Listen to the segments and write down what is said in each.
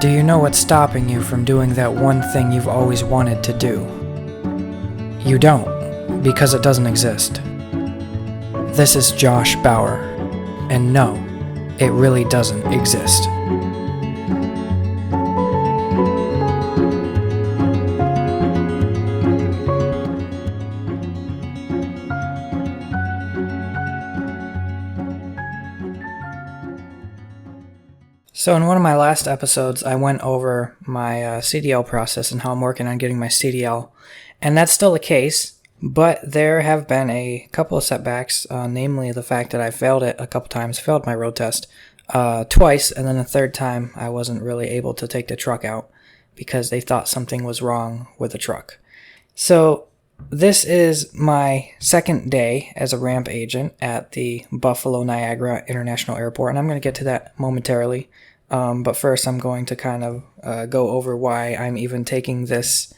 Do you know what's stopping you from doing that one thing you've always wanted to do? You don't, because it doesn't exist. This is Josh Bauer, and no, it really doesn't exist. So in one of my last episodes, I went over my CDL process and how I'm working on getting my CDL, and that's still the case, but there have been a couple of setbacks, namely the fact that I failed it a couple times, failed my road test twice, and then the third time I wasn't really able to take the truck out because they thought something was wrong with the truck. So this is my second day as a ramp agent at the Buffalo Niagara International Airport, and I'm going to get to that momentarily. But first I'm going to kind of go over why I'm even taking this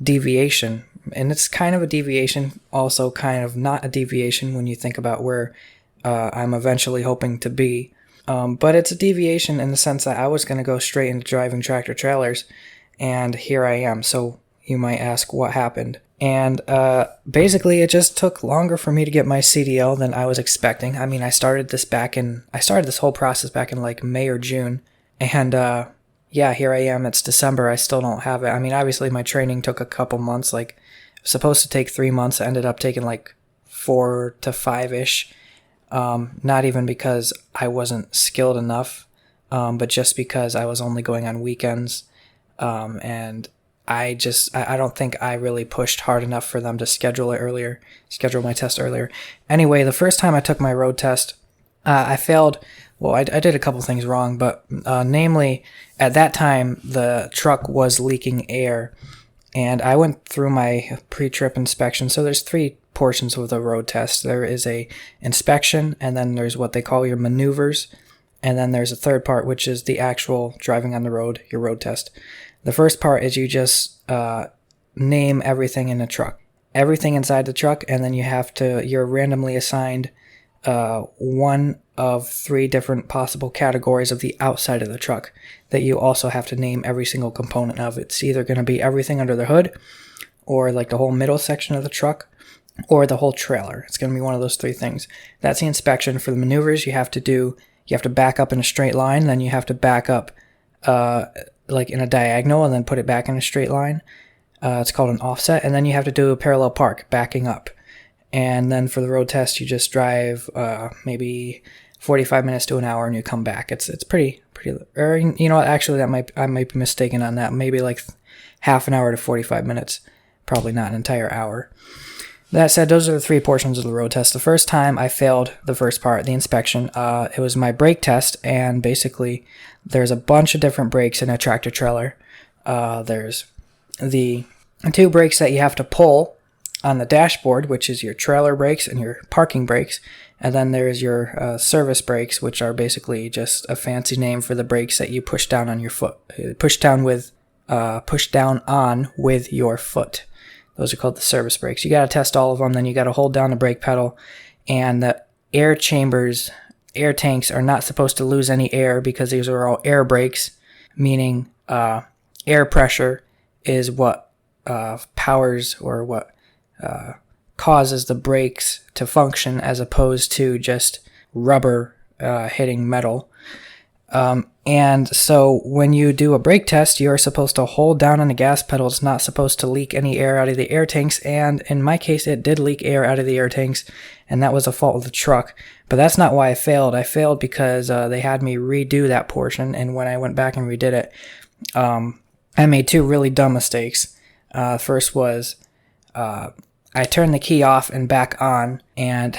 deviation. And it's kind of a deviation, also kind of not a deviation when you think about where I'm eventually hoping to be. But it's a deviation in the sense that I was going to go straight into driving tractor trailers, and here I am. So you might ask what happened. And basically it just took longer for me to get my CDL than I was expecting. I mean, I started this whole process back in like May or June. And yeah, here I am. It's December. I still don't have it. I mean, obviously my training took a couple months. Like, it was supposed to take 3 months. It ended up taking like 4 to 5-ish. Not even because I wasn't skilled enough, but just because I was only going on weekends. And I don't think I really pushed hard enough for them to schedule my test earlier. Anyway, the first time I took my road test, I failed. Well, I did a couple things wrong, but namely, at that time, the truck was leaking air, and I went through my pre-trip inspection. So there's 3 portions of the road test. There is a inspection, and then there's what they call your maneuvers, and then there's a third part, which is the actual driving on the road, your road test. The first part is you just name everything in the truck, everything inside the truck, and then you're randomly assigned one of 3 different possible categories of the outside of the truck that you also have to name every single component of. It's either going to be everything under the hood, or like the whole middle section of the truck, or the whole trailer. It's going to be one of those 3 things. That's the inspection. For the maneuvers, you have to back up in a straight line, then you have to back up like in a diagonal and then put it back in a straight line. It's called an offset. And then you have to do a parallel park, backing up. And then for the road test, you just drive maybe 45 minutes to an hour and you come back. It's pretty, or you know what, actually I might be mistaken on that. Maybe like half an hour to 45 minutes. Probably not an entire hour. That said, those are the 3 portions of the road test. The first time I failed the first part, the inspection, it was my brake test, and basically there's a bunch of different brakes in a tractor trailer. There's the 2 brakes that you have to pull on the dashboard, which is your trailer brakes and your parking brakes, and then there's your service brakes, which are basically just a fancy name for the brakes that you push down on your foot, push down on with your foot. Those are called the service brakes. You got to test all of them. Then you got to hold down the brake pedal. And the air chambers, air tanks are not supposed to lose any air because these are all air brakes, meaning air pressure is what powers or what causes the brakes to function, as opposed to just rubber hitting metal. And so when you do a brake test, you're supposed to hold down on the gas pedal. It's not supposed to leak any air out of the air tanks. And in my case, it did leak air out of the air tanks, and that was a fault of the truck. But that's not why I failed. I failed because they had me redo that portion. And when I went back and redid it, I made 2 really dumb mistakes. First was I turned the key off and back on. And,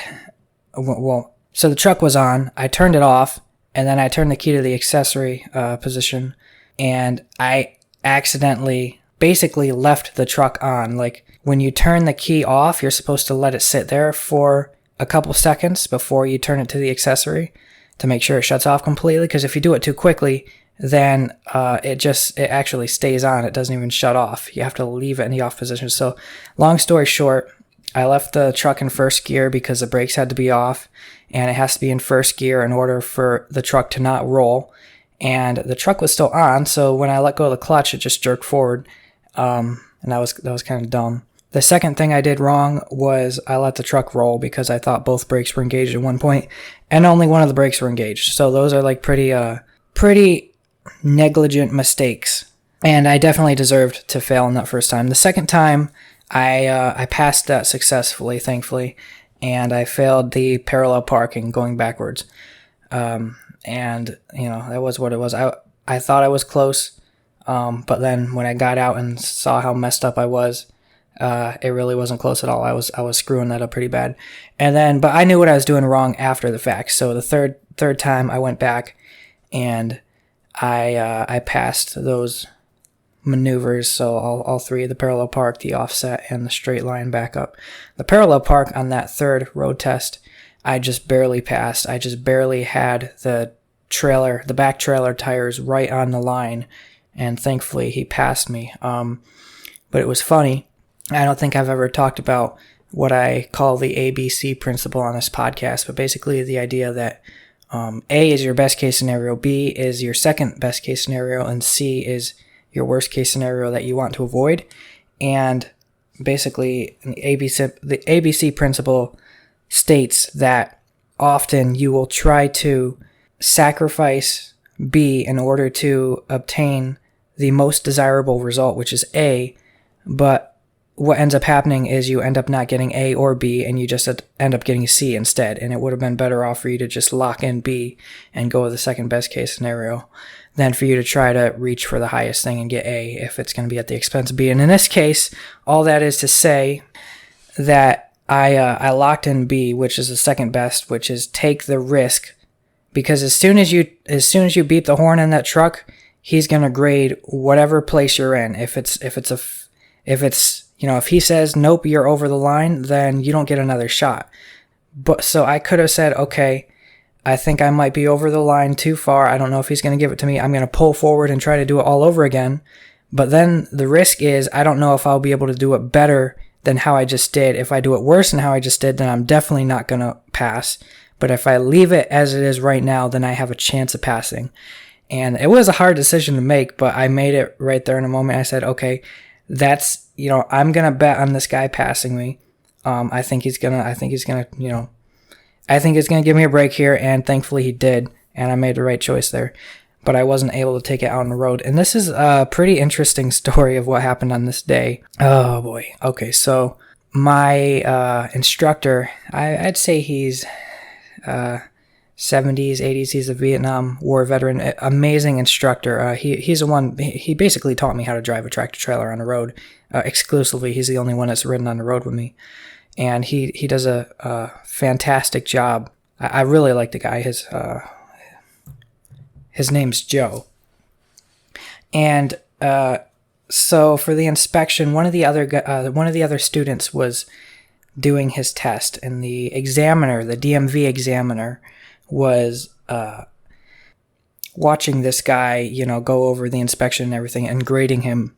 so the truck was on. I turned it off. And then I turned the key to the accessory position, and I accidentally basically left the truck on. Like, when you turn the key off, you're supposed to let it sit there for a couple seconds before you turn it to the accessory to make sure it shuts off completely, because if you do it too quickly, then it actually stays on. It doesn't even shut off. You have to leave it in the off position. So long story short, I left the truck in first gear because the brakes had to be off, and it has to be in first gear in order for the truck to not roll. and the truck was still on. So when I let go of the clutch, it just jerked forward, and that was kind of dumb. The second thing I did wrong was I let the truck roll because I thought both brakes were engaged at one point, and only one of the brakes were engaged. So those are like pretty negligent mistakes, and I definitely deserved to fail on that first time. The second time, I passed that successfully, thankfully, and I failed the parallel parking going backwards. And that was what it was. I thought I was close, but then when I got out and saw how messed up I was, it really wasn't close at all. I was screwing that up pretty bad. And then, but I knew what I was doing wrong after the fact. So the third time I went back and I passed those maneuvers. So all three, the parallel park, the offset, and the straight line backup. The parallel park on that third road test, I just barely passed. I just barely had the back trailer tires right on the line. And thankfully he passed me. But it was funny. I don't think I've ever talked about what I call the ABC principle on this podcast, but basically the idea that A is your best case scenario, B is your second best case scenario, and C is your worst case scenario that you want to avoid. And basically the ABC principle states that often you will try to sacrifice B in order to obtain the most desirable result, which is A, but what ends up happening is you end up not getting A or B, and you just end up getting C instead. And it would have been better off for you to just lock in B and go with the second best case scenario than for you to try to reach for the highest thing and get A if it's going to be at the expense of B. And in this case, all that is to say that I locked in B, which is the second best, which is take the risk, because as soon as you beep the horn in that truck, he's going to grade whatever place you're in. If he says, nope, you're over the line, then you don't get another shot. But so I could have said, okay, I think I might be over the line too far. I don't know if he's going to give it to me. I'm going to pull forward and try to do it all over again. But then the risk is I don't know if I'll be able to do it better than how I just did. If I do it worse than how I just did, then I'm definitely not going to pass. But if I leave it as it is right now, then I have a chance of passing. And it was a hard decision to make, but I made it right there in a moment. I said, okay, I'm going to bet on this guy passing me. I think it's going to give me a break here. And thankfully he did. And I made the right choice there, but I wasn't able to take it out on the road. And this is a pretty interesting story of what happened on this day. Oh boy. Okay. So my, instructor, I'd say he's, 70s, 80s. He's a Vietnam War veteran, amazing instructor. He's the one, he basically taught me how to drive a tractor trailer on the road, exclusively. He's the only one that's ridden on the road with me. And he does a fantastic job. I really like the guy. His name's Joe. And, so for the inspection, one of the other students was doing his test, and the examiner, the DMV examiner, was watching this guy, go over the inspection and everything and grading him.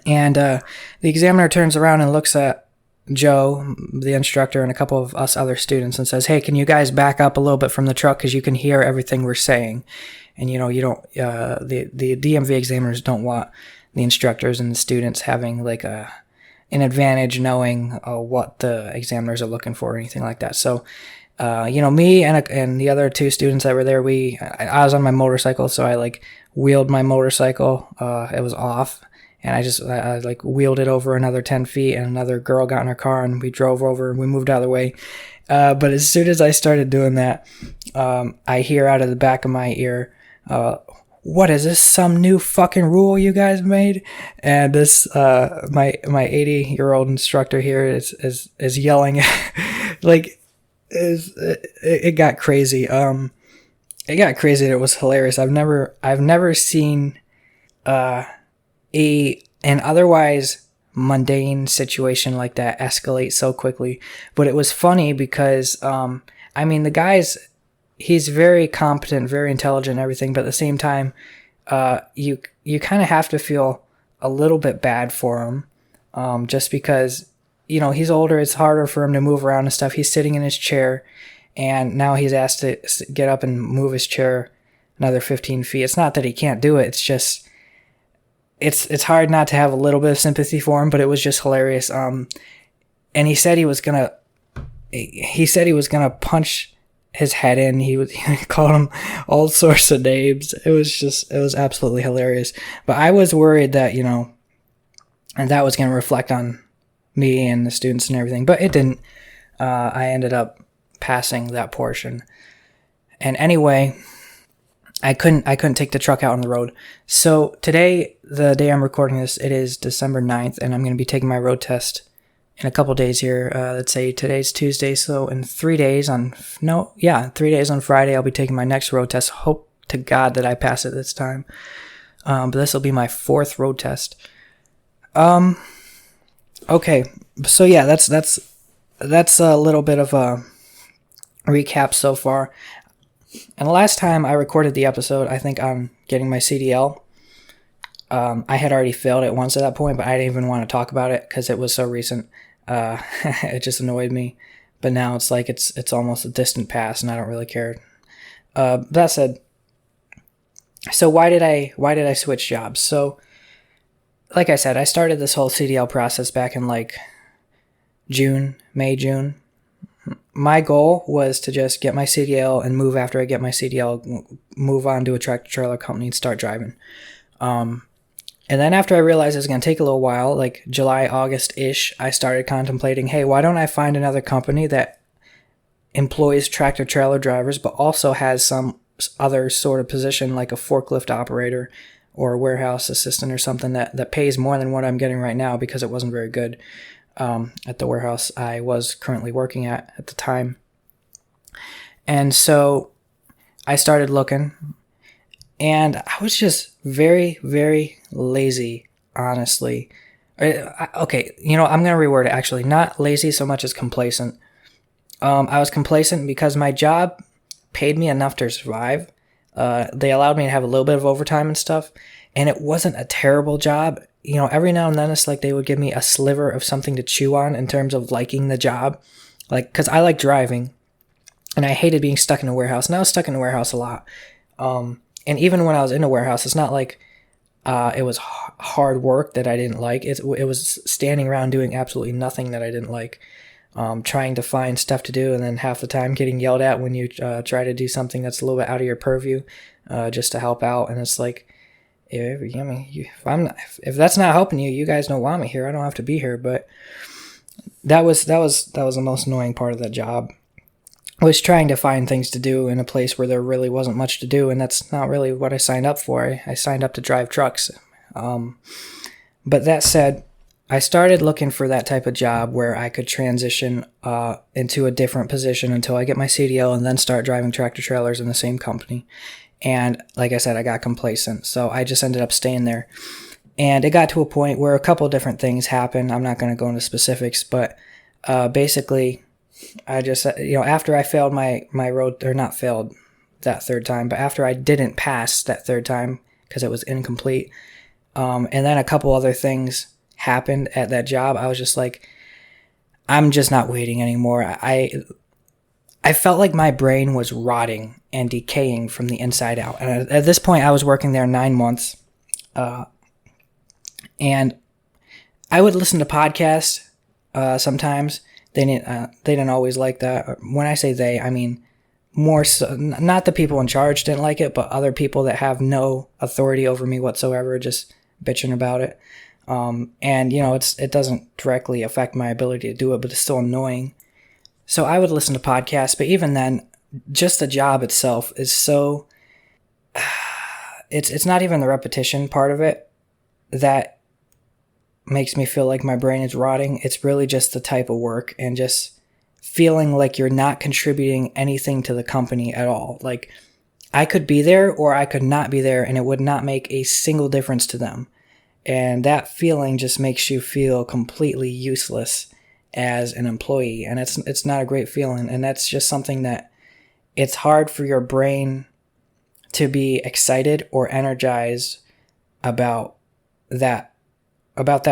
And the examiner turns around and looks at Joe, the instructor, and a couple of us other students and says, hey, can you guys back up a little bit from the truck because you can hear everything we're saying? And, you don't, the DMV examiners don't want the instructors and the students having like an advantage knowing what the examiners are looking for or anything like that. So, me and the other two students that were there, I was on my motorcycle, so I wheeled my motorcycle. It was off, and I wheeled it over another 10 feet, and another girl got in her car, and we drove over, and we moved out of the way. But as soon as I started doing that, I hear out of the back of my ear, what is this, some new fucking rule you guys made? And this, my 80-year-old instructor here is yelling, it got crazy. It got crazy. It was hilarious. I've never seen an otherwise mundane situation like that escalate so quickly. But it was funny because the guy's, he's very competent, very intelligent, and everything. But at the same time, you kind of have to feel a little bit bad for him, just because. He's older, it's harder for him to move around and stuff. He's sitting in his chair, and now he's asked to get up and move his chair another 15 feet. It's not that he can't do it. It's just, it's hard not to have a little bit of sympathy for him, but it was just hilarious. And he said he was gonna punch his head in. He called him all sorts of names. It was absolutely hilarious. But I was worried that, and that was going to reflect on me and the students and everything, but it didn't. I ended up passing that portion. And anyway, I couldn't take the truck out on the road. So today, the day I'm recording this, it is December 9th, and I'm going to be taking my road test in a couple days here. Let's say today's Tuesday, so in 3 days 3 days on Friday, I'll be taking my next road test. Hope to God that I pass it this time. But this will be my 4th road test. Okay, so yeah, that's a little bit of a recap so far. And the last time I recorded the episode, I think I'm getting my CDL. I had already failed it once at that point, but I didn't even want to talk about it because it was so recent. It just annoyed me. But now it's like it's almost a distant past, and I don't really care. That said, so why did I switch jobs? So, like I said, I started this whole CDL process back in like May, June. My goal was to just get my CDL and move after I get my CDL, move on to a tractor trailer company and start driving. And then after I realized it was going to take a little while, like July, August-ish, I started contemplating, hey, why don't I find another company that employs tractor trailer drivers but also has some other sort of position like a forklift operator or a warehouse assistant or something that pays more than what I'm getting right now, because it wasn't very good at the warehouse I was currently working at the time. And so I started looking, and I was just very, very lazy, honestly. Okay, I'm going to reword it actually. Not lazy so much as complacent. I was complacent because my job paid me enough to survive. They allowed me to have a little bit of overtime and stuff, and it wasn't a terrible job. Every now and then it's like they would give me a sliver of something to chew on in terms of liking the job. Like, because I like driving, and I hated being stuck in a warehouse, and I was stuck in a warehouse a lot. And even when I was in a warehouse, it's not like it was hard work that I didn't like. It was standing around doing absolutely nothing that I didn't like. Trying to find stuff to do, and then half the time getting yelled at when you try to do something that's a little bit out of your purview, just to help out. And it's like, if that's not helping you, you guys don't want me here. I don't have to be here. But that was the most annoying part of that job, was trying to find things to do in a place where there really wasn't much to do, and that's not really what I signed up for. I signed up to drive trucks. But that said, I started looking for that type of job where I could transition into a different position until I get my CDL and then start driving tractor trailers in the same company. And like I said, I got complacent, so I just ended up staying there. And it got to a point where a couple different things happened. I'm not going to go into specifics, but basically, I just, after I failed my road, or not failed that third time, but after I didn't pass that third time because it was incomplete, and then a couple other things happened at that job, I was just like, I'm just not waiting anymore. I felt like my brain was rotting and decaying from the inside out. And at this point, I was working there 9 months, and I would listen to podcasts sometimes. They didn't always like that. When I say they, I mean more so, not the people in charge didn't like it, but other people that have no authority over me whatsoever, just bitching about it. And it doesn't directly affect my ability to do it, but it's still annoying. So I would listen to podcasts, but even then, just the job itself is so, it's not even the repetition part of it that makes me feel like my brain is rotting. It's really just the type of work and just feeling like you're not contributing anything to the company at all. Like, I could be there or I could not be there, and it would not make a single difference to them. And that feeling just makes you feel completely useless as an employee, and it's not a great feeling. And that's just something that it's hard for your brain to be excited or energized about that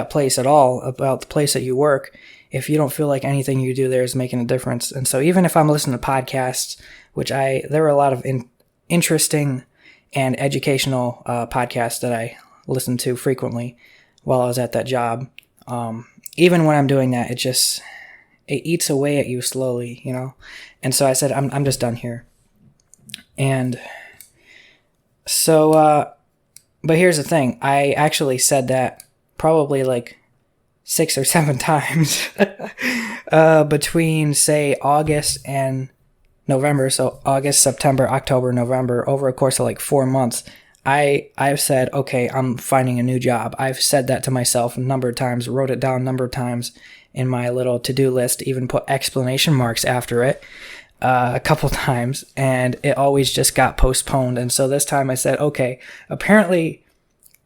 place at all, about the place that you work, if you don't feel like anything you do there is making a difference. And so even if I'm listening to podcasts, which there were a lot of interesting and educational podcasts that I listened to frequently while I was at that job. Even when I'm doing that, it eats away at you slowly, And so I said, I'm just done here. And so, but here's the thing. I actually said that probably like 6 or 7 times between, say, August and November. So August, September, October, November, over a course of like 4 months. I've said, okay, I'm finding a new job. I've said that to myself a number of times, wrote it down a number of times in my little to-do list, even put exclamation marks after it a couple times, and it always just got postponed. And so this time I said, okay, apparently,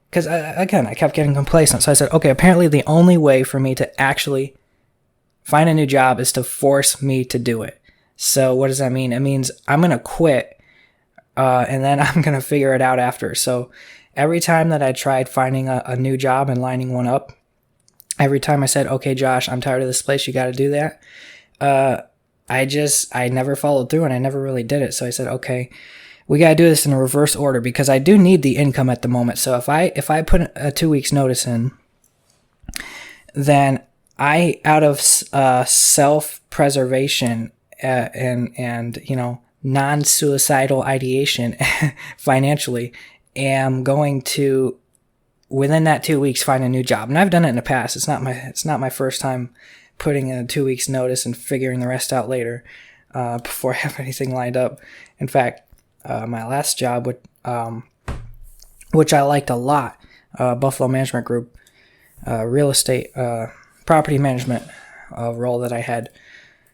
because I kept getting complacent. So I said, okay, apparently the only way for me to actually find a new job is to force me to do it. So what does that mean? It means I'm going to quit, and then I'm going to figure it out after. So every time that I tried finding a new job and lining one up, every time I said, okay, Josh, I'm tired of this place, you got to do that. I never followed through, and I never really did it. So I said, okay, we got to do this in a reverse order, because I do need the income at the moment. So if I put a 2 weeks notice in, then I, out of self-preservation and non-suicidal ideation financially, am going to, within that 2 weeks, find a new job. And I've done it in the past. It's not my first time putting in a 2 weeks notice and figuring the rest out later before I have anything lined up. In fact, my last job, which I liked a lot, Buffalo Management Group, real estate, property management role that I had.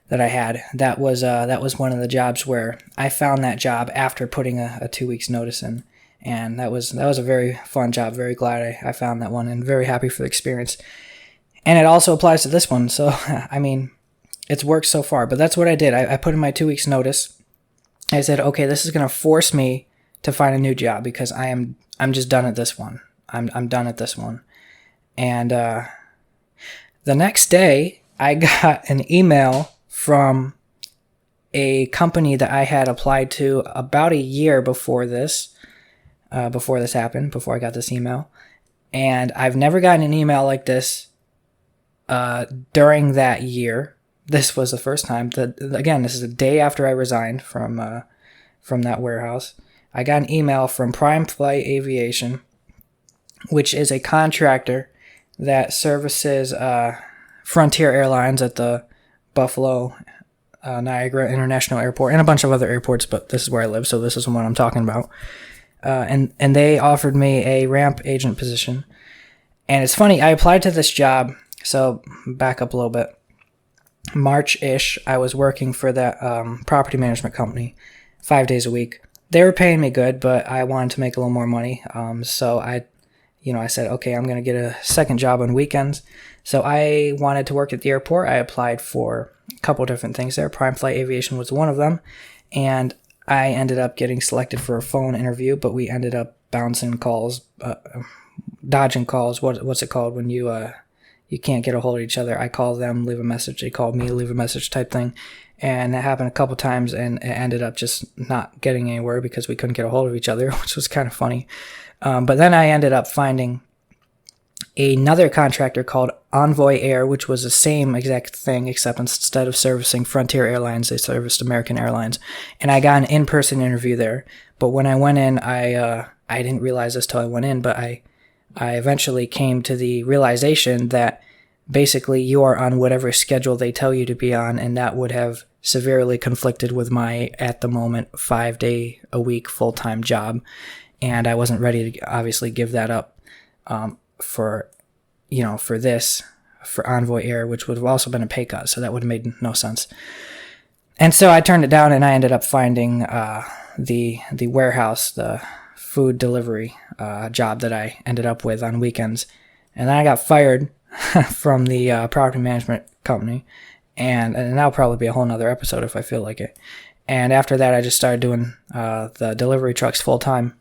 That was one of the jobs where I found that job after putting a 2 weeks notice in. And that was a very fun job. Very glad I found that one, and very happy for the experience. And it also applies to this one. So, I mean, it's worked so far. But that's what I did. I put in my 2 weeks notice. I said, okay, this is going to force me to find a new job, because I'm just done at this one. I'm done at this one. And the next day, I got an email from a company that I had applied to about a year before this happened, before I got this email. And I've never gotten an email like this during that year. This was the first time. Again, this is the day after I resigned from that warehouse. I got an email from Prime Flight Aviation, which is a contractor that services Frontier Airlines at the Buffalo Niagara International Airport and a bunch of other airports, but this is where I live, so this is the one I'm talking about. And they offered me a ramp agent position. And it's funny, I applied to this job, so back up a little bit. March-ish, I was working for that property management company 5 days a week. They were paying me good, but I wanted to make a little more money. So I said, okay, I'm going to get a second job on weekends. So I wanted to work at the airport. I applied for a couple different things there. Prime Flight Aviation was one of them. And I ended up getting selected for a phone interview, but we ended up bouncing calls, dodging calls. What's it called when you can't get a hold of each other? I call them, leave a message. They called me, leave a message type thing. And that happened a couple times, and it ended up just not getting anywhere because we couldn't get a hold of each other, which was kind of funny. But then I ended up finding another contractor called Envoy Air, which was the same exact thing, except instead of servicing Frontier Airlines, they serviced American Airlines. And I got an in-person interview there. But when I went in, I didn't realize this till I went in, but I eventually came to the realization that basically you are on whatever schedule they tell you to be on, and that would have severely conflicted with my, at the moment, 5-day-a-week full-time job. And I wasn't ready to obviously give that up for Envoy Air, which would have also been a pay cut, so that would have made no sense. And so I turned it down, and I ended up finding the warehouse, the food delivery job that I ended up with on weekends. And then I got fired from the property management company, and that'll probably be a whole nother episode if I feel like it. And after that, I just started doing the delivery trucks full time.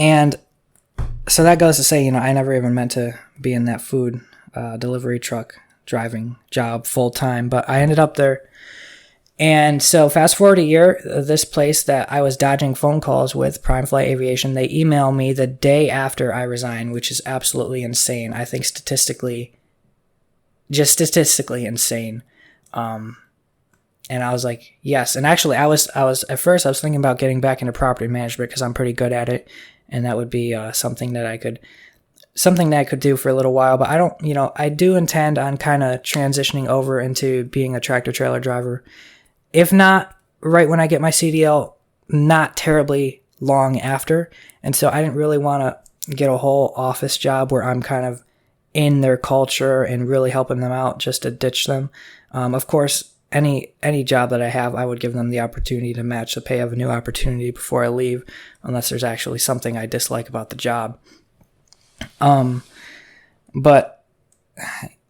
And so that goes to say, I never even meant to be in that food delivery truck driving job full time, but I ended up there. And so fast forward a year, this place that I was dodging phone calls with, Prime Flight Aviation, they email me the day after I resign, which is absolutely insane. I think statistically insane. And I was like, yes. And actually, I was at first I was thinking about getting back into property management because I'm pretty good at it, and that would be something that I could do for a little while. But I do intend on kind of transitioning over into being a tractor trailer driver. If not right when I get my CDL, not terribly long after. And so I didn't really want to get a whole office job where I'm kind of in their culture and really helping them out just to ditch them. Of course, any job that I have, I would give them the opportunity to match the pay of a new opportunity before I leave, unless there's actually something I dislike about the job. But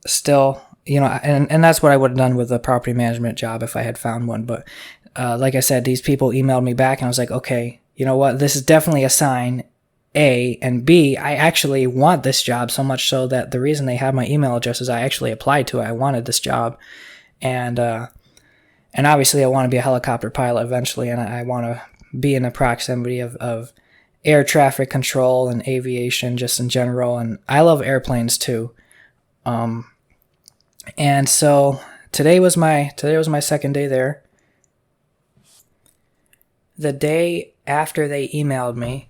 still, and that's what I would have done with the property management job if I had found one. But like I said, these people emailed me back and I was like, okay, you know what? This is definitely a sign, A, and B, I actually want this job so much so that the reason they have my email address is I actually applied to it. I wanted this job. And obviously I want to be a helicopter pilot eventually, and I want to be in the proximity of air traffic control and aviation just in general. And I love airplanes too. And so today was my second day there. The day after they emailed me,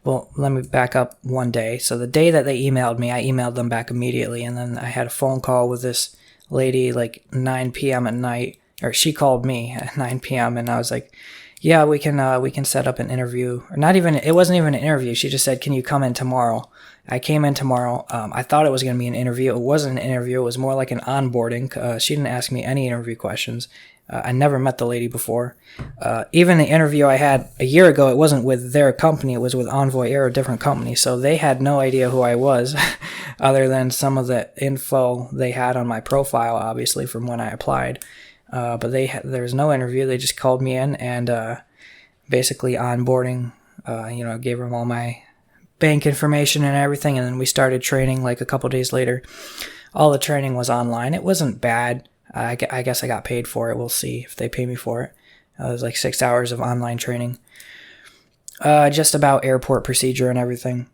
well, let me back up one day. So the day that they emailed me, I emailed them back immediately. And then I had a phone call with this lady like 9 p.m. at night, or she called me at 9 p.m. and I was like, yeah, we can set up an interview. Or it wasn't even an interview. She just said, can you come in tomorrow? I came in tomorrow. I thought it was going to be an interview. It wasn't an interview. It was more like an onboarding. She didn't ask me any interview questions. I never met the lady before. Even the interview I had a year ago, it wasn't with their company. It was with Envoy Air, a different company. So they had no idea who I was other than some of the info they had on my profile, obviously, from when I applied. But there was no interview. They just called me in and basically onboarding, gave them all my bank information and everything. And then we started training like a couple days later. All the training was online. It wasn't bad. I guess I got paid for it. We'll see if they pay me for it. It was like 6 hours of online training. Just about airport procedure and everything.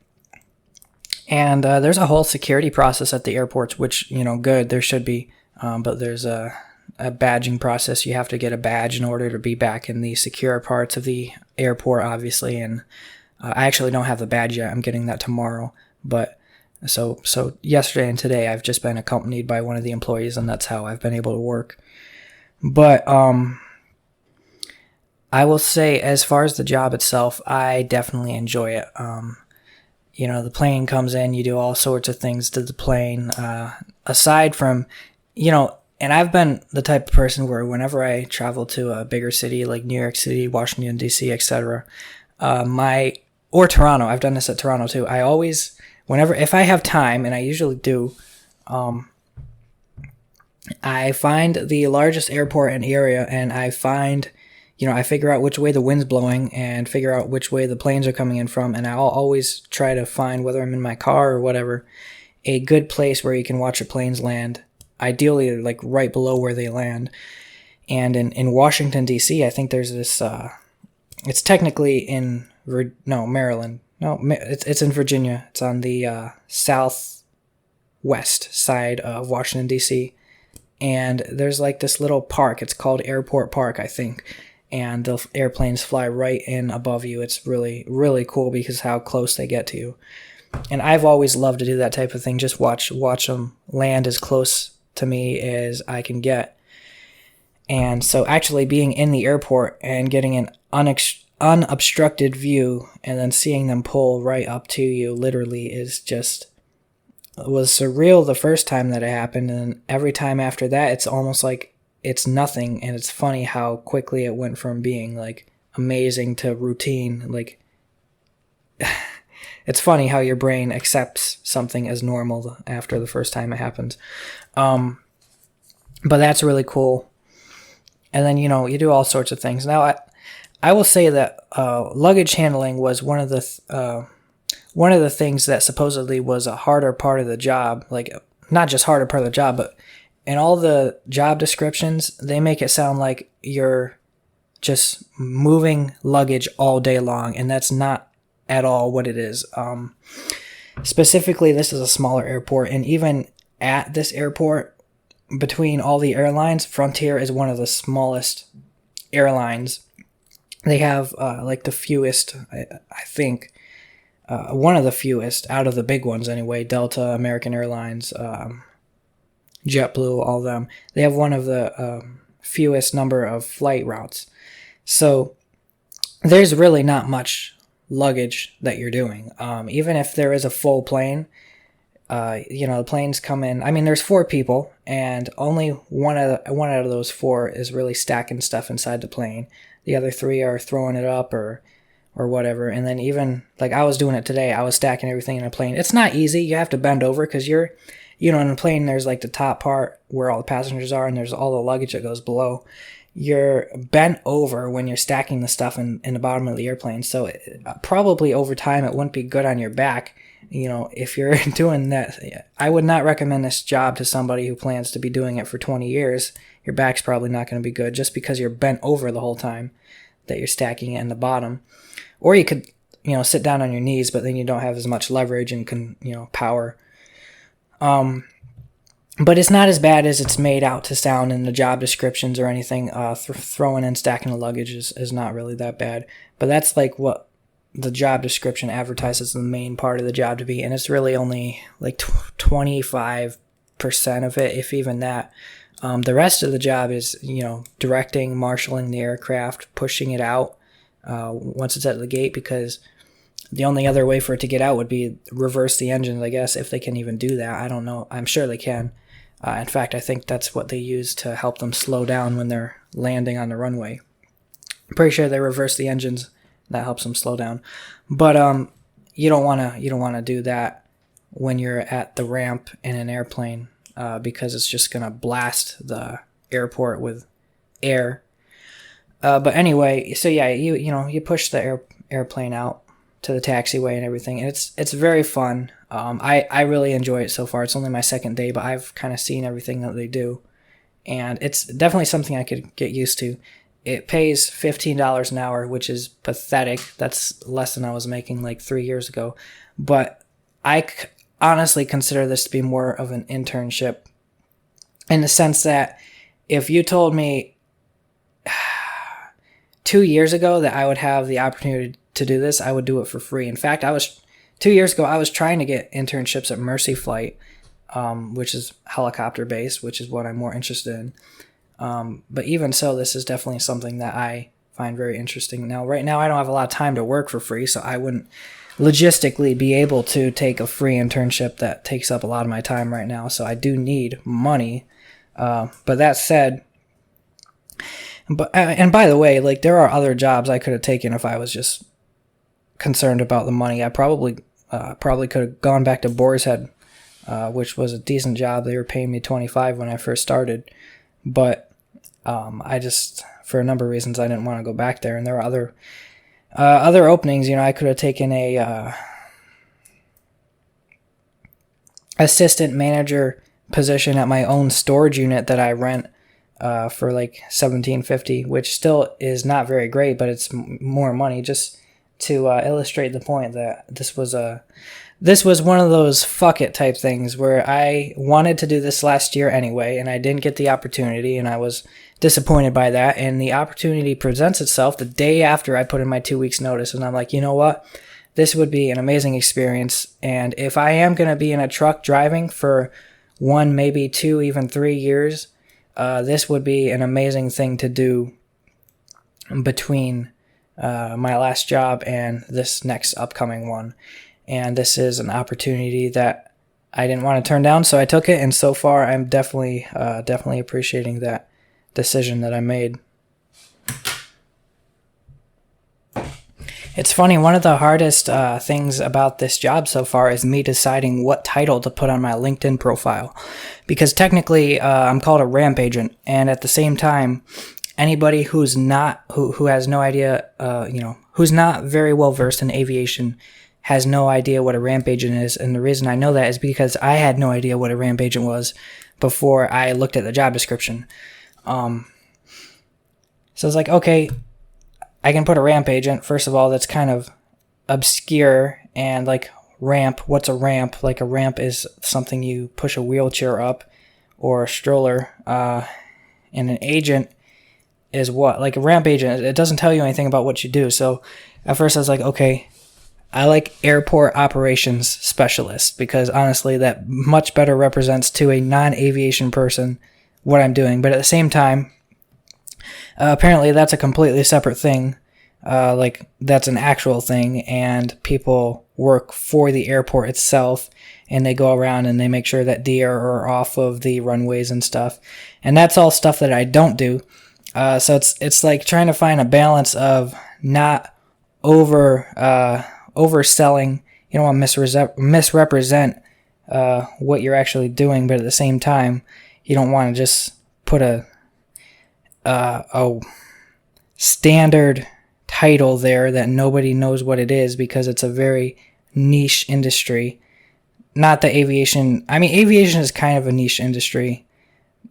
And there's a whole security process at the airports, which, good, there should be. But there's a badging process. You have to get a badge in order to be back in the secure parts of the airport, obviously. And I actually don't have the badge yet. I'm getting that tomorrow. But so yesterday and today I've just been accompanied by one of the employees, and that's how I've been able to work. But I will say, as far as the job itself, I definitely enjoy it. The plane comes in, you do all sorts of things to the plane. Aside from, and I've been the type of person where whenever I travel to a bigger city like New York City, Washington, D.C., etc., or Toronto, I've done this at Toronto too, I always, if I have time, and I usually do, I find the largest airport in the area, and I find, I figure out which way the wind's blowing and figure out which way the planes are coming in from, and I'll always try to find, whether I'm in my car or whatever, a good place where you can watch the planes land, ideally like right below where they land. And in Washington, D.C., I think there's this, it's technically in, Maryland. No, it's in Virginia. It's on the southwest side of Washington, D.C., and there's like this little park. It's called Airport Park, I think, and the airplanes fly right in above you. It's really, really cool because how close they get to you. And I've always loved to do that type of thing, just watch them land as close to me as I can get. And so actually being in the airport and getting an unobstructed view and then seeing them pull right up to you literally was surreal the first time that it happened, and every time after that it's almost like it's nothing. And it's funny how quickly it went from being like amazing to routine. Like it's funny how your brain accepts something as normal after the first time it happens. But that's really cool. And then you do all sorts of things. Now I will say that luggage handling was one of the things that supposedly was a harder part of the job. Like, not just harder part of the job, but in all the job descriptions, they make it sound like, you're just moving luggage all day long, and that's not at all what it is. Specifically, this is a smaller airport, and even at this airport, between all the airlines, Frontier is one of the smallest airlines. They have like the fewest, I think, one of the fewest out of the big ones anyway. Delta, American Airlines, JetBlue, all of them. They have one of the fewest number of flight routes. So there's really not much luggage that you're doing. Even if there is a full plane, the planes come in. I mean, there's 4 people, and only one out of those 4 is really stacking stuff inside the plane. The other 3 are throwing it up or whatever. And then even like I was doing it today, I was stacking everything in a plane. It's not easy. You have to bend over because you're, in a plane, there's like the top part where all the passengers are, and there's all the luggage that goes below. You're bent over when you're stacking the stuff in the bottom of the airplane. So probably over time, it wouldn't be good on your back. If you're doing that, I would not recommend this job to somebody who plans to be doing it for 20 years. Your back's probably not going to be good just because you're bent over the whole time that you're stacking it in the bottom. Or you could, sit down on your knees, but then you don't have as much leverage and can, power. But it's not as bad as it's made out to sound in the job descriptions or anything. Throwing and stacking the luggage is not really that bad. But that's like what the job description advertises the main part of the job to be. And it's really only like 25% of it, if even that. The rest of the job is, directing, marshaling the aircraft, pushing it out once it's at the gate, because the only other way for it to get out would be reverse the engines, I guess, if they can even do that. I don't know. I'm sure they can. In fact, I think that's what they use to help them slow down when they're landing on the runway. I'm pretty sure they reverse the engines. That helps them slow down. But you don't want to do that when you're at the ramp in an airplane because it's just going to blast the airport with air. But anyway, so yeah, you push the airplane out to the taxiway and everything, and it's very fun. I really enjoy it so far. It's only my second day, but I've kind of seen everything that they do, and it's definitely something I could get used to. It pays $15 an hour, which is pathetic. That's less than I was making like 3 years ago, but I honestly consider this to be more of an internship in the sense that if you told me 2 years ago that I would have the opportunity to do this, I would do it for free. In fact, 2 years ago, I was trying to get internships at Mercy Flight, which is helicopter based, which is what I'm more interested in. But even so, this is definitely something that I find very interesting. Now, right now, I don't have a lot of time to work for free, so I wouldn't logistically be able to take a free internship that takes up a lot of my time right now. So I do need money. But that said, and by the way, like there are other jobs I could have taken if I was just concerned about the money. I probably could have gone back to Boar's Head, which was a decent job. They were paying me $25 when I first started, but I just, for a number of reasons, I didn't want to go back there. And there were other openings. I could have taken a assistant manager position at my own storage unit that I rent for like $17.50, which still is not very great, but it's more money. Just to illustrate the point that this was one of those fuck it type things where I wanted to do this last year anyway, and I didn't get the opportunity, and I was disappointed by that. And the opportunity presents itself the day after I put in my 2 weeks notice, and I'm like, you know what? This would be an amazing experience. And if I am going to be in a truck driving for 1, maybe 2, even 3 years, this would be an amazing thing to do between my last job and this next upcoming one. And this is an opportunity that I didn't want to turn down, so I took it. And so far, I'm definitely appreciating that decision that I made. It's funny, one of the hardest things about this job so far is me deciding what title to put on my LinkedIn profile. Because technically, I'm called a ramp agent, and at the same time, anybody who's not, who has no idea, who's not very well versed in aviation has no idea what a ramp agent is. And the reason I know that is because I had no idea what a ramp agent was before I looked at the job description. So it's like, okay, I can put a ramp agent. First of all, that's kind of obscure. And like ramp, what's a ramp? Like a ramp is something you push a wheelchair up or a stroller. And an agent is what? Like a ramp agent, it doesn't tell you anything about what you do. So at first I was like, okay, I like airport operations specialist, because honestly that much better represents to a non-aviation person what I'm doing. But at the same time, apparently that's a completely separate thing. Like that's an actual thing, and people work for the airport itself, and they go around and they make sure that deer are off of the runways and stuff. And that's all stuff that I don't do. So it's like trying to find a balance of not overselling. You don't want to misrepresent what you're actually doing, but at the same time, you don't want to just put a standard title there that nobody knows what it is, because it's a very niche industry. Not the aviation. I mean, aviation is kind of a niche industry.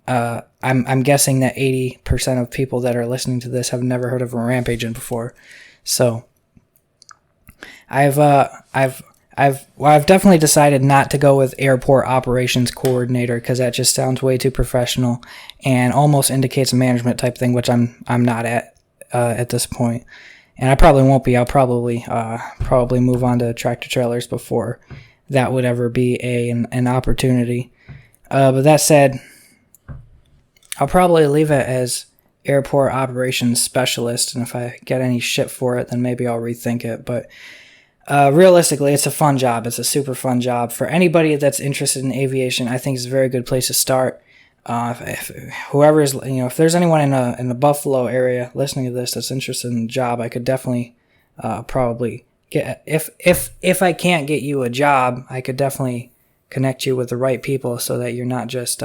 I'm guessing that 80% of people that are listening to this have never heard of a ramp agent before. So I've definitely decided not to go with airport operations coordinator, because that just sounds way too professional and almost indicates a management type thing, which I'm not at this point, and I probably won't be. I'll probably move on to tractor trailers before that would ever be an opportunity. But that said, I'll probably leave it as airport operations specialist, and if I get any shit for it, then maybe I'll rethink it. But realistically, it's a fun job. It's a super fun job. For anybody that's interested in aviation, I think it's a very good place to start. If there's anyone in the Buffalo area listening to this that's interested in the job, I could definitely probably get, if I can't get you a job, I could definitely connect you with the right people, so that you're not just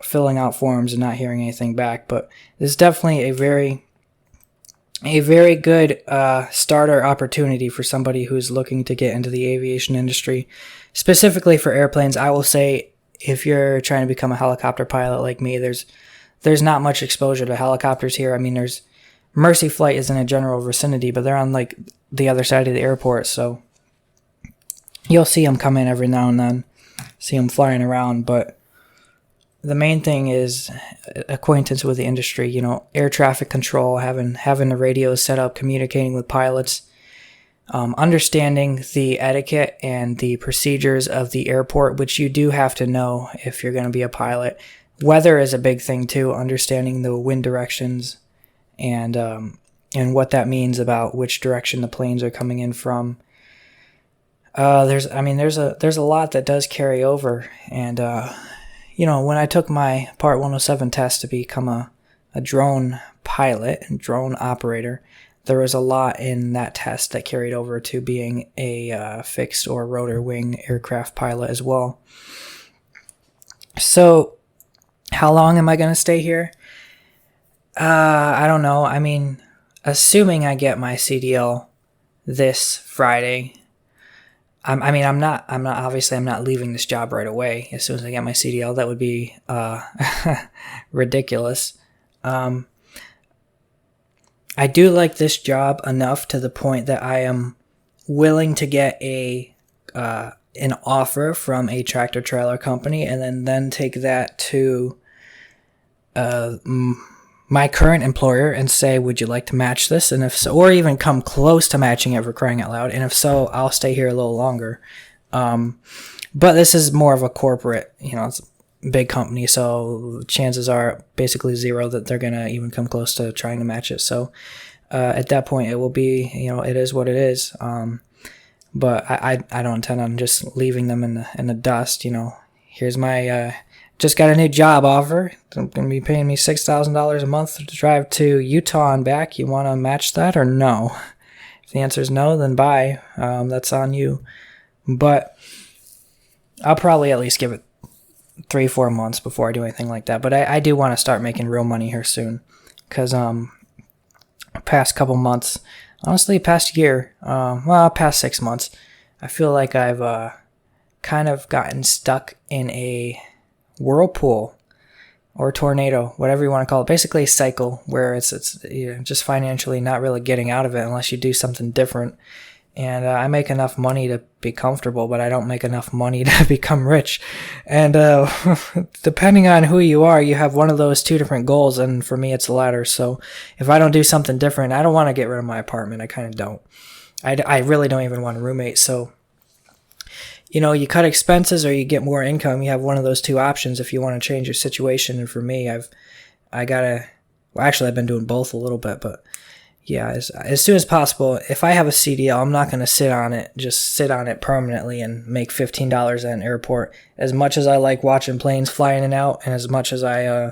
filling out forms and not hearing anything back. But this is definitely a very good starter opportunity for somebody who's looking to get into the aviation industry. Specifically for airplanes, I will say, if you're trying to become a helicopter pilot like me, there's not much exposure to helicopters here. I mean, there's Mercy Flight is in a general vicinity, but they're on like the other side of the airport, so you'll see them come in every now and then, see them flying around. But the main thing is acquaintance with the industry, air traffic control, having the radios set up, communicating with pilots, understanding the etiquette and the procedures of the airport, which you do have to know if you're going to be a pilot. Weather is a big thing too, understanding the wind directions and what that means about which direction the planes are coming in from. There's a lot that does carry over, and when I took my Part 107 test to become a drone pilot and drone operator, there was a lot in that test that carried over to being a fixed or rotor wing aircraft pilot as well. So, how long am I going to stay here? I don't know. I mean, assuming I get my CDL this Friday, I'm not leaving this job right away. As soon as I get my CDL, that would be ridiculous. I do like this job enough to the point that I am willing to get an offer from a tractor trailer company, and then take that to my current employer and say, would you like to match this? And if so, or even come close to matching it, for crying out loud. And if so, I'll stay here a little longer. But this is more of a corporate, it's a big company, so chances are basically zero that they're going to even come close to trying to match it. So at that point, it will be, it is what it is. But I don't intend on just leaving them in the dust. Here's my just got a new job offer. They're going to be paying me $6,000 a month to drive to Utah and back. You want to match that or no? If the answer is no, then bye. That's on you. But I'll probably at least give it 3-4 months before I do anything like that. But I do want to start making real money here soon, because past couple months, honestly, past year, past 6 months, I feel like I've kind of gotten stuck in a whirlpool or tornado, whatever you want to call it. Basically a cycle where it's just financially not really getting out of it unless you do something different. And I make enough money to be comfortable, but I don't make enough money to become rich. And depending on who you are, you have one of those two different goals, and for me, it's the latter. So if I don't do something different, I don't want to get rid of my apartment. I kind of don't. I really don't even want a roommate. So, you cut expenses or you get more income. You have one of those two options if you want to change your situation. And for me, I've been doing both a little bit, but yeah, as soon as possible. If I have a CDL, I'm not going to sit on it permanently and make $15 at an airport. As much as I like watching planes fly in and out, and as much as I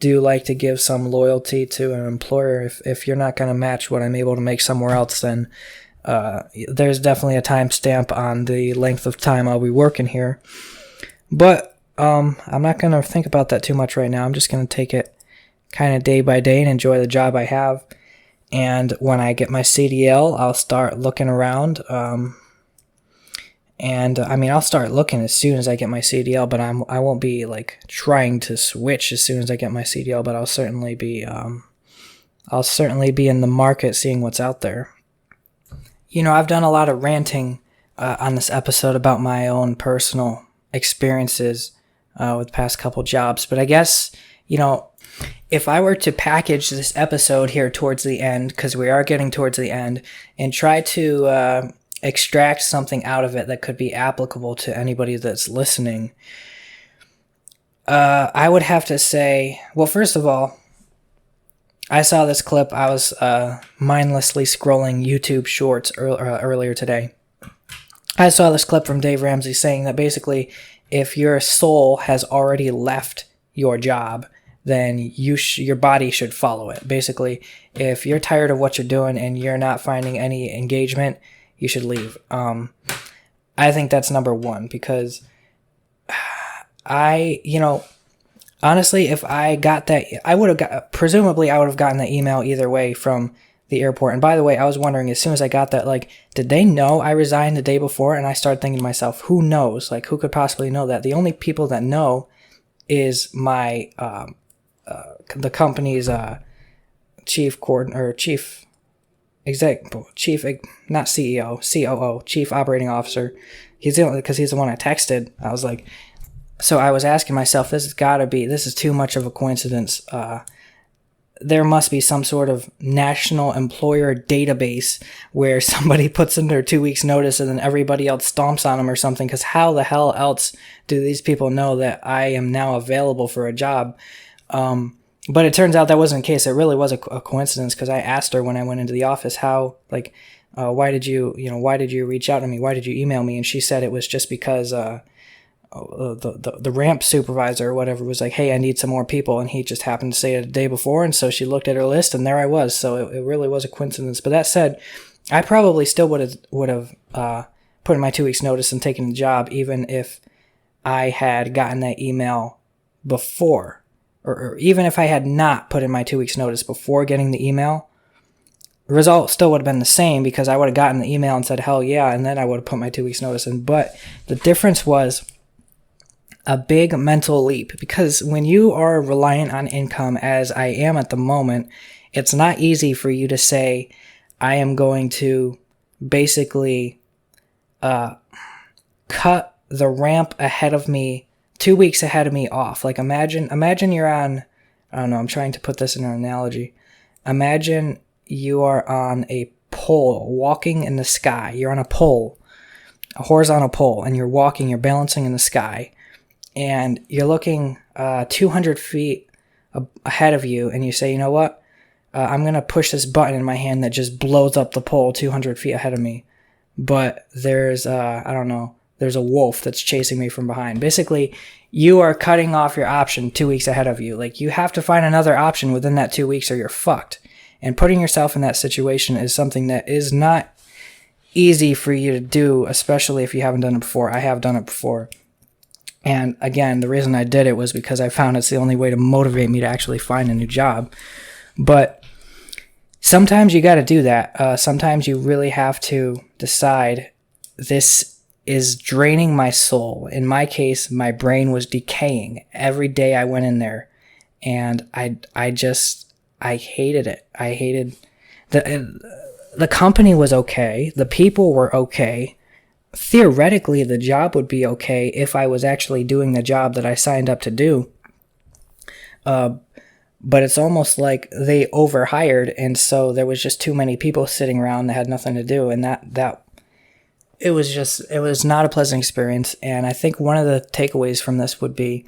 do like to give some loyalty to an employer, if you're not going to match what I'm able to make somewhere else, then there's definitely a time stamp on the length of time I'll be working here. But I'm not going to think about that too much right now. I'm just going to take it kind of day by day and enjoy the job I have. And when I get my CDL, I'll start looking around. I'll start looking as soon as I get my CDL, but I won't be like trying to switch as soon as I get my CDL, but I'll certainly be in the market seeing what's out there. I've done a lot of ranting on this episode about my own personal experiences with the past couple jobs, but I guess, if I were to package this episode here towards the end, because we are getting towards the end, and try to extract something out of it that could be applicable to anybody that's listening, I would have to say, well, first of all, I saw this clip. I was mindlessly scrolling YouTube shorts earlier today. I saw this clip from Dave Ramsey saying that basically if your soul has already left your job, then your body should follow it. Basically, if you're tired of what you're doing and you're not finding any engagement, you should leave. I think that's number one, because honestly, if I got that, I would have gotten the email either way from the airport. And by the way, I was wondering, as soon as I got that, did they know I resigned the day before? And I started thinking to myself, who knows? Who could possibly know that? The only people that know is my the company's chief operating officer. Because he's the one I texted. I was like, so I was asking myself, this is too much of a coincidence. There must be some sort of national employer database where somebody puts in their 2 weeks notice and then everybody else stomps on them or something. Because how the hell else do these people know that I am now available for a job? But it turns out that wasn't the case. It really was a coincidence, because I asked her when I went into the office, why did you reach out to me? Why did you email me? And she said it was just because the ramp supervisor or whatever was like, hey, I need some more people. And he just happened to say it the day before. And so she looked at her list and there I was. So it really was a coincidence. But that said, I probably still would have put in my 2 weeks notice and taken the job, even if I had gotten that email before. Or even if I had not put in my 2 weeks notice before getting the email, the result still would have been the same, because I would have gotten the email and said, hell yeah, and then I would have put my 2 weeks notice in. But the difference was a big mental leap, because when you are reliant on income, as I am at the moment, it's not easy for you to say, I am going to basically cut the ramp ahead of me, 2 weeks ahead of me off. Imagine you're on, I don't know, I'm trying to put this in an analogy. Imagine you are on a pole, walking in the sky. You're on a pole, a horizontal pole, and you're balancing in the sky. And you're looking 200 feet ahead of you, and you say, you know what? I'm going to push this button in my hand that just blows up the pole 200 feet ahead of me. But there's, there's a wolf that's chasing me from behind. Basically, you are cutting off your option 2 weeks ahead of you. You have to find another option within that 2 weeks or you're fucked. And putting yourself in that situation is something that is not easy for you to do, especially if you haven't done it before. I have done it before. And again, the reason I did it was because I found it's the only way to motivate me to actually find a new job. But sometimes you got to do that. Sometimes you really have to decide, this is draining my soul. In my case, my brain was decaying. Every day I went in there, and I hated it. I hated the company was okay, the people were okay. Theoretically, the job would be okay if I was actually doing the job that I signed up to do. But it's almost like they overhired, and so there was just too many people sitting around that had nothing to do, and that it was not a pleasant experience. And I think one of the takeaways from this would be,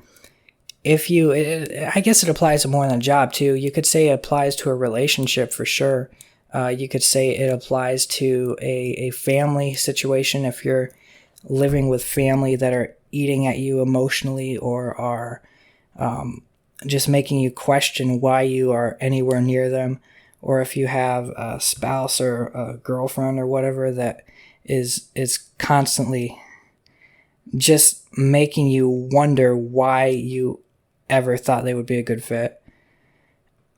I guess it applies to more than a job too. You could say it applies to a relationship for sure. You could say it applies to a family situation if you're living with family that are eating at you emotionally or are just making you question why you are anywhere near them, or if you have a spouse or a girlfriend or whatever that is constantly just making you wonder why you ever thought they would be a good fit.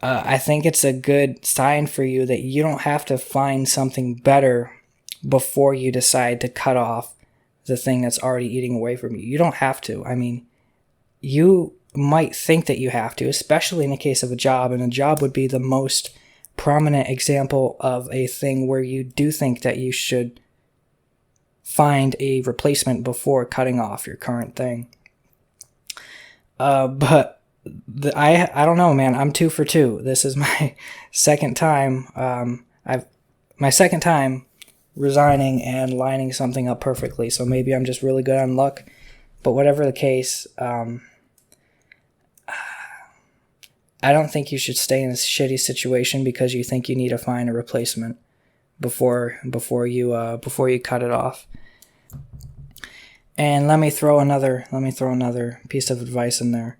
I think it's a good sign for you that you don't have to find something better before you decide to cut off the thing that's already eating away from you. You don't have to. I mean, you might think that you have to, especially in the case of a job, and a job would be the most prominent example of a thing where you do think that you should find a replacement before cutting off your current thing. But I don't know, man. I'm 2 for 2. This is my second time. My second time resigning and lining something up perfectly. So maybe I'm just really good on luck. But whatever the case, I don't think you should stay in a shitty situation because you think you need to find a replacement before you cut it off. And let me throw another piece of advice in there.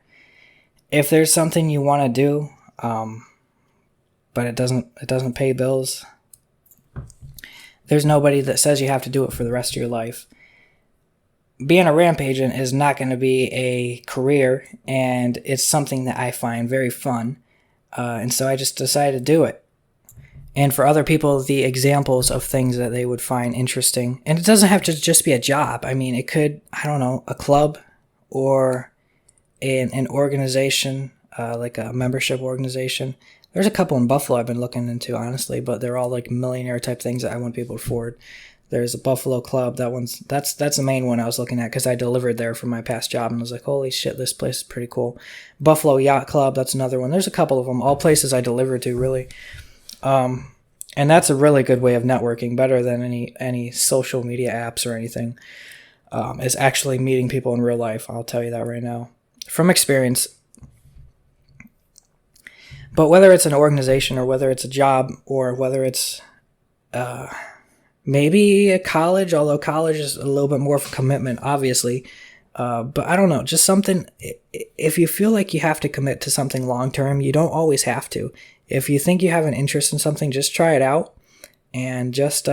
If there's something you want to do, but it doesn't pay bills, there's nobody that says you have to do it for the rest of your life. Being a ramp agent is not going to be a career, and it's something that I find very fun, and so I just decided to do it. And for other people, the examples of things that they would find interesting, and it doesn't have to just be a job. I mean, it could, I don't know, a club or an organization, like a membership organization. There's a couple in Buffalo I've been looking into, honestly, but they're all like millionaire type things that I want people to afford. There's a Buffalo Club. That's the main one I was looking at because I delivered there for my past job and I was like, holy shit, this place is pretty cool. Buffalo Yacht Club, that's another one. There's a couple of them, all places I delivered to, really. And that's a really good way of networking, better than any social media apps or anything. Is actually meeting people in real life. I'll tell you that right now, from experience. But whether it's an organization or whether it's a job or whether it's maybe a college, although college is a little bit more of a commitment, obviously. But I don't know, just something, if you feel like you have to commit to something long term, you don't always have to. If you think you have an interest in something, just try it out and just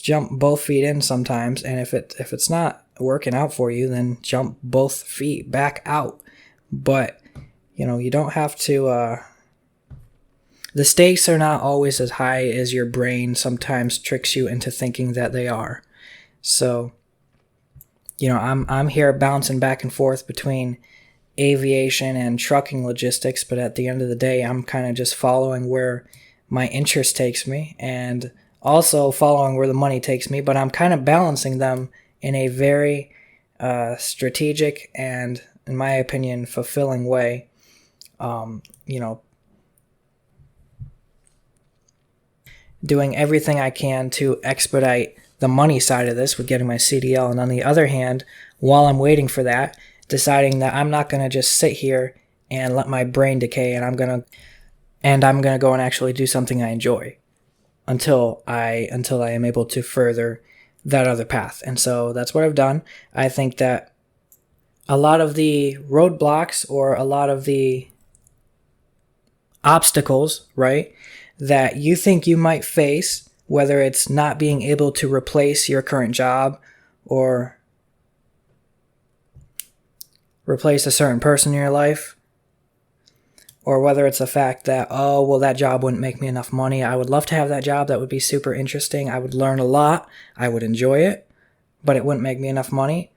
jump both feet in sometimes. And if it's not working out for you, then jump both feet back out. But, you don't have to, the stakes are not always as high as your brain sometimes tricks you into thinking that they are. So, I'm here bouncing back and forth between aviation and trucking logistics, but at the end of the day, I'm kind of just following where my interest takes me and also following where the money takes me, but I'm kind of balancing them in a very strategic and, in my opinion, fulfilling way. Doing everything I can to expedite the money side of this with getting my CDL, and on the other hand, while I'm waiting for that, deciding that I'm not going to just sit here and let my brain decay, and I'm going to go and actually do something I enjoy until I am able to further that other path. And so that's what I've done. I think that a lot of the roadblocks or a lot of the obstacles, right, that you think you might face, whether it's not being able to replace your current job or replace a certain person in your life, or whether it's the fact that, that job wouldn't make me enough money. I would love to have that job. That would be super interesting. I would learn a lot. I would enjoy it, but it wouldn't make me enough money.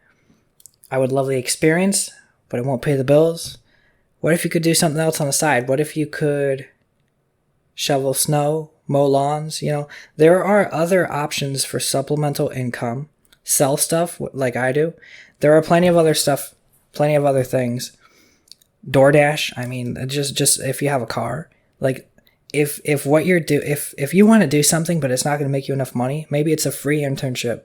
I would love the experience, but it won't pay the bills. What if you could do something else on the side? What if you could shovel snow, mow lawns? There are other options for supplemental income. Sell stuff like I do. There are plenty of other things. DoorDash, just if you have a car, like if you want to do something but it's not going to make you enough money, maybe it's a free internship.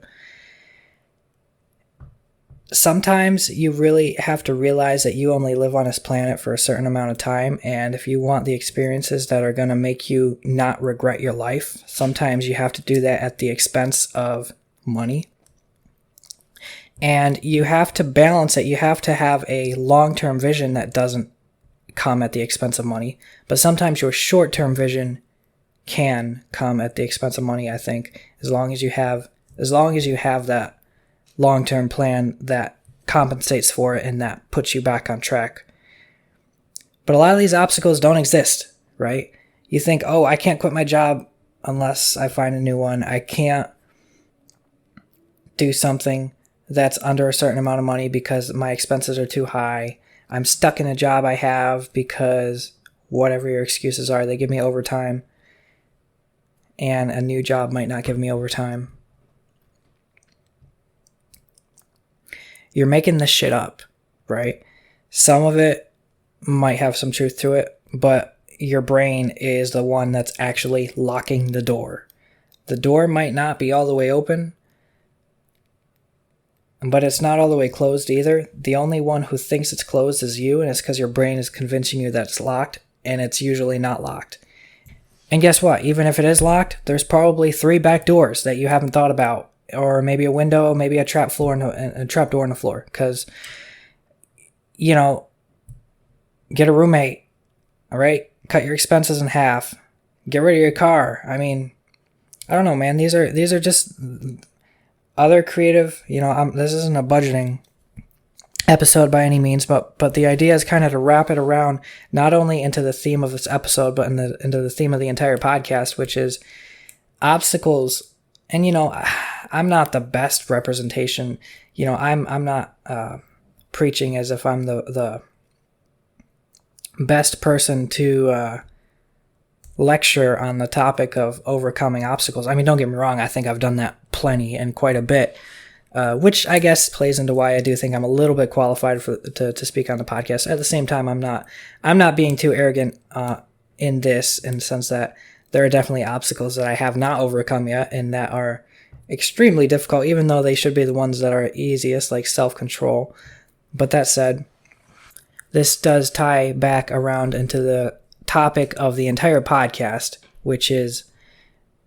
Sometimes you really have to realize that you only live on this planet for a certain amount of time, and if you want the experiences that are going to make you not regret your life, sometimes you have to do that at the expense of money. And you have to balance it. You have to have a long-term vision that doesn't come at the expense of money, but sometimes your short-term vision can come at the expense of money, I think, as long as you have that long-term plan that compensates for it and that puts you back on track. But a lot of these obstacles don't exist, right? You think, oh, I can't quit my job unless I find a new one. I can't do something that's under a certain amount of money because my expenses are too high. I'm stuck in a job I have because whatever your excuses are, they give me overtime, and a new job might not give me overtime. You're making this shit up, right? Some of it might have some truth to it, but your brain is the one that's actually locking the door. The door might not be all the way open, but it's not all the way closed either. The only one who thinks it's closed is you, and it's because your brain is convincing you that it's locked, and it's usually not locked. And guess what? Even if it is locked, there's probably 3 back doors that you haven't thought about, or maybe a window, maybe a trap door in the floor. Because, get a roommate, all right? Cut your expenses in half. Get rid of your car. I don't know, man. These are just other creative, this isn't a budgeting episode by any means, but the idea is kind of to wrap it around not only into the theme of this episode, but into the theme of the entire podcast, which is obstacles. And, I'm not the best representation. I'm not preaching as if I'm the best person to lecture on the topic of overcoming obstacles. Don't get me wrong. I think I've done that plenty and quite a bit, which I guess plays into why I do think I'm a little bit qualified to speak on the podcast. At the same time, I'm not being too arrogant in the sense that there are definitely obstacles that I have not overcome yet and that are extremely difficult, even though they should be the ones that are easiest, like self-control. But that said, this does tie back around into the topic of the entire podcast, which is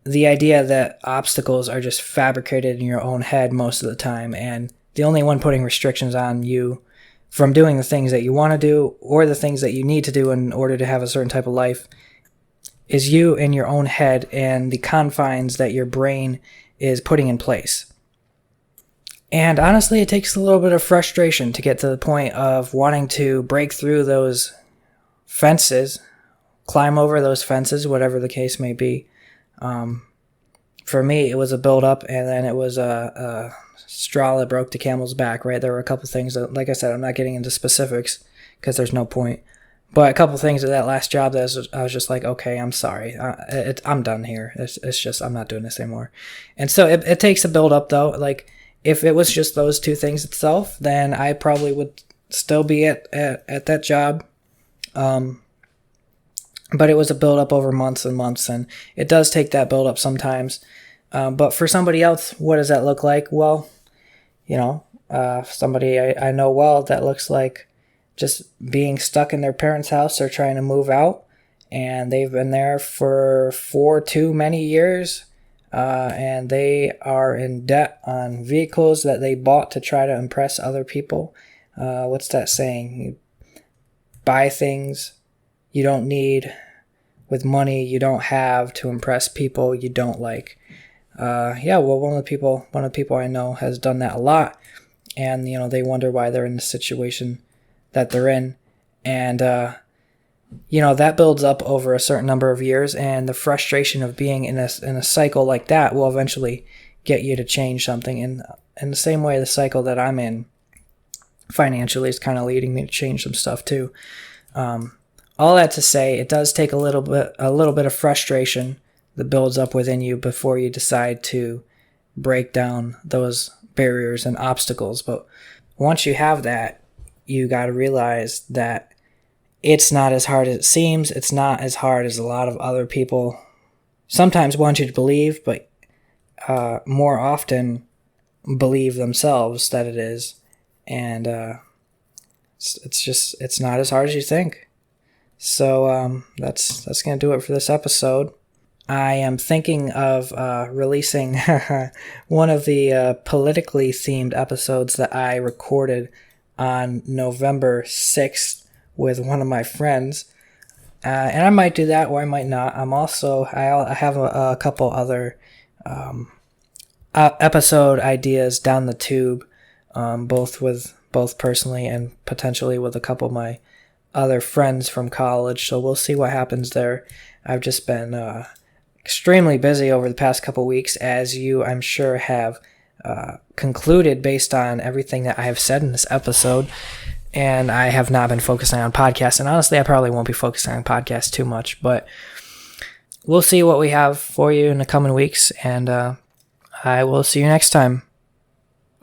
the idea that obstacles are just fabricated in your own head most of the time, and the only one putting restrictions on you from doing the things that you want to do or the things that you need to do in order to have a certain type of life is you in your own head and the confines that your brain is putting in place. And honestly, it takes a little bit of frustration to get to the point of wanting to break through those fences, climb over those fences, whatever the case may be. For me, it was a build-up, and then it was a straw that broke the camel's back, right? There were a couple things that, like I said, I'm not getting into specifics because there's no point. But a couple things of that last job that I was just like, okay, I'm sorry. I'm done here. It's just, I'm not doing this anymore. And so it takes a build-up, though. Like, if it was just those two things itself, then I probably would still be at that job. But it was a build-up over months and months, and it does take that build-up sometimes. But for somebody else, what does that look like? Well, somebody I know well, that looks like just being stuck in their parents' house. They're trying to move out, and they've been there for too many years, and they are in debt on vehicles that they bought to try to impress other people. What's that saying? You buy things you don't need with money you don't have to impress people you don't like. One of the people I know has done that a lot, and they wonder why they're in the situation that they're in, and that builds up over a certain number of years, and the frustration of being in a cycle like that will eventually get you to change something. And in the same way, the cycle that I'm in financially is kind of leading me to change some stuff too. All that to say, it does take a little bit of frustration that builds up within you before you decide to break down those barriers and obstacles. But once you have that, you got to realize that it's not as hard as it seems. It's not as hard as a lot of other people sometimes want you to believe, but more often believe themselves that it is. And it's not as hard as you think. So that's going to do it for this episode. I am thinking of releasing one of the politically themed episodes that I recorded on November 6th with one of my friends. And I might do that or I might not. I have a couple other episode ideas down the tube, both personally and potentially with a couple of my other friends from college. So we'll see what happens there. I've just been extremely busy over the past couple weeks, as you, I'm sure, have concluded based on everything that I have said in this episode. And I have not been focusing on podcasts. And honestly, I probably won't be focusing on podcasts too much. But we'll see what we have for you in the coming weeks. And I will see you next time.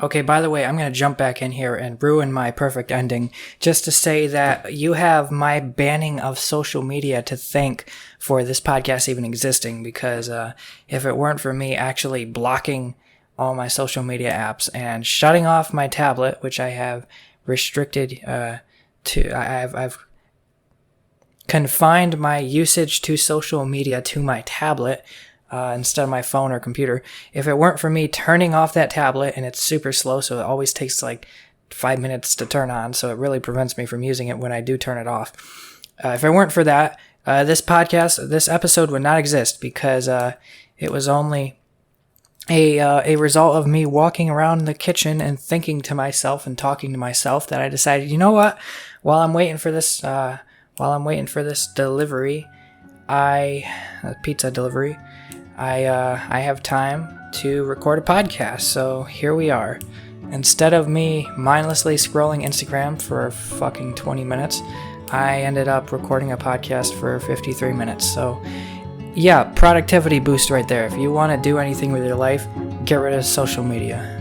Okay, by the way, I'm going to jump back in here and ruin my perfect ending just to say that you have my banning of social media to thank for this podcast even existing, because if it weren't for me actually blocking all my social media apps and shutting off my tablet, which I have restricted I've confined my usage to social media to my tablet instead of my phone or computer. If it weren't for me turning off that tablet, and it's super slow, so it always takes like 5 minutes to turn on, so it really prevents me from using it when I do turn it off. If it weren't for that, this episode would not exist, because it was only a result of me walking around the kitchen and thinking to myself and talking to myself that I decided, you know what, while I'm waiting for this delivery, pizza delivery, I have time to record a podcast. So here we are. Instead of me mindlessly scrolling Instagram for fucking 20 minutes, I ended up recording a podcast for 53 minutes. So yeah, productivity boost right there. If you want to do anything with your life, get rid of social media.